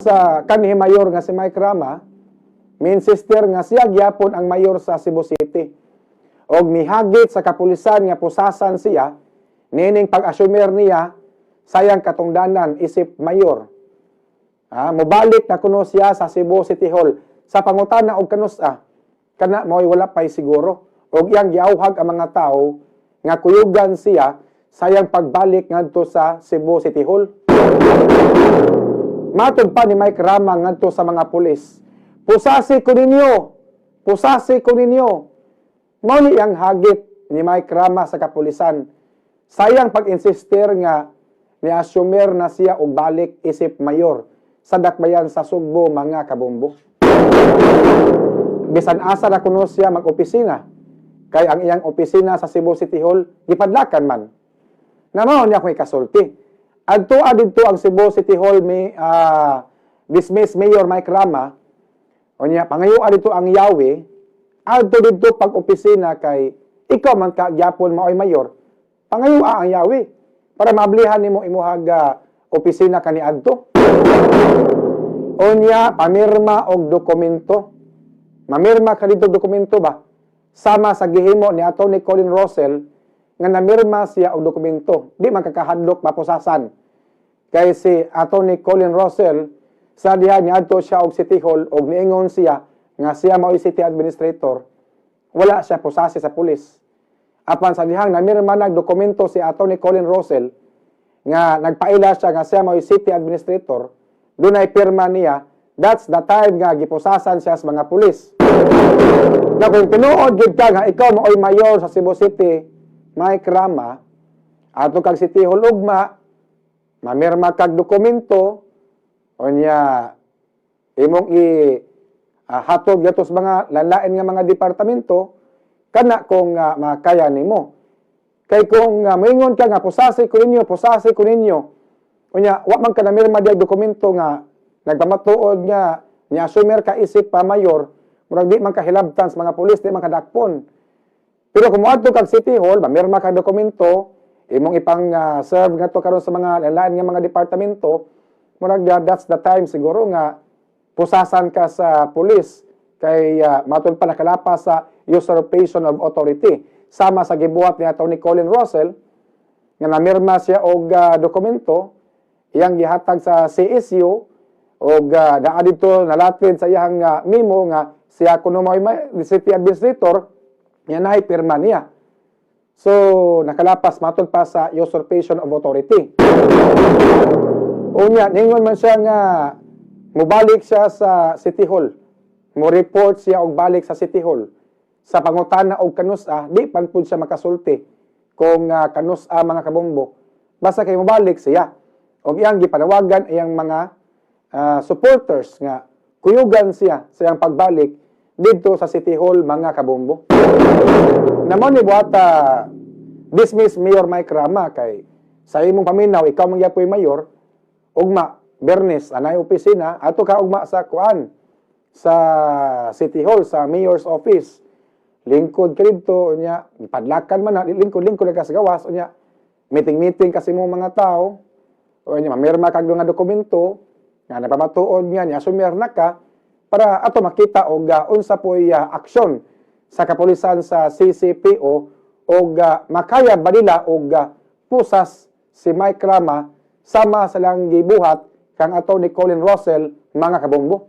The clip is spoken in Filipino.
sa kanhi mayor nga si Mike Rama, mi-insister nga siya gyapon ang mayor sa Cebu City. Og mihagit sa kapulisan nga pusasan siya, nining pag-assumer niya, sayang katungdanan isip mayor. Mobalik na kuno siya sa Cebu City Hall. Sa pangutana og kanus kana mo'y wala pay siguro. Og iyang giawhag ang mga tao nga kuyugan siya sayang pagbalik ngadto sa Cebu City Hall. Matod pa ni Mike Rama ngadto sa mga pulis. Pusasi ko ninyo. Pusasi ko ninyo. Mao ni iyang hagit ni Mike Rama sa kapulisan. Sayang pag-insister nga ni assumer na siya og balik isip mayor sa dakbayan sa Sugbo, mga kabombo. Bisan asa na kuno siya mag-opisina, kay ang iyang opisina sa Cebu City Hall, gipadlakan man. Namaon niya ko'y kasulti. Adto dito ang Cebu City Hall, may dismiss Mayor Mike Rama, o niya, pangayo dito ang Yahweh, adto dito pag-opisina kay ikaw man ka gyapon maoy mayor, pangayo ang Yahweh, para mablihan nimo imuhag opisina kani adto. Unya, pamirma og dokumento. Mamirma ka dito dokumento ba? Sama sa gihimo ni Atty. Colin Rosell nga namirma siya og dokumento. Di man kakahadlok mapusasan. Kay si Atty. Colin Rosell, sa diha niadto siya og City Hall og niingon siya nga siya mao'y city administrator, wala siya pusasi sa pulis. Apan sa dihang namirma nag dokumento si Atty. Colin Rosell nga nagpaila siya nga siya mao'y city administrator, dunay pirma niya, that's the time nga gipusasan siya sa mga pulis. Na kung tinuod gid ka nga ikaw mao'y mayor sa Cebu City, Mike Rama, ato kag City Hall ugma, mamirma kag dokumento, o niya, imong hatog gato sa mga lalain nga mga departamento, kana kung makaya nimo. Kay kung moingon ka nga pusasi ko ninyo, unya wa man ka namirma diay dokumento nga nagpamatuod nga ni assumer ka isip pa mayor, murag di man kahilabtan sa mga pulis, di man kadakpon. Pero kung moadto kag City Hall, mamirma ka dokumento, imong ipang serve ngadto karon sa mga lain nga mga departamento, murag that's the time siguro nga pusasan ka sa pulis kay matud pa nakalapas sa usurpation of authority. Sama sa gibuhat ni Atty. Colin Rosell nga namirma siya og dokumento iyang gihatag sa CSU og naa dito nalatid sa iyang memo nga siya kuno mao'y city administrator nga naay pirma niya. So nakalapas matud pa sa usurpation of authority. Unya ningon man siya nga mubalik siya sa City Hall. Mo report siya og balik sa City Hall. Sa pangutana og kanus-a, di pan pud siya makasulti kung kanus-a mga kabombo. Basta kay mobalik siya. Og iyang gipanawagan iyang mga supporters nga kuyugan siya sa iyang pagbalik dito sa City Hall, mga kabombo. Namo ni buhata dismiss Mayor Mike Rama kay sa imong paminaw ikaw man gyapon mayor, ugma Bernes anay opisina ato ka ugma sa kuan sa City Hall sa mayor's office. Lingkod ka dito, unya, ipadlakan man na, lingkod ka sa gawas, unya, meeting kasi mo mga tao, unya, mamirma kag nga dokumento, nga napamatuod nga, niya sumer na ka, para ato makita og unsa po'y aksyon sa kapulisan sa CCPO, og makaya ba nila og pusas si Mike Rama, sama sa lang gibuhat, kang Atty. Colin Rosell, mga kabombo.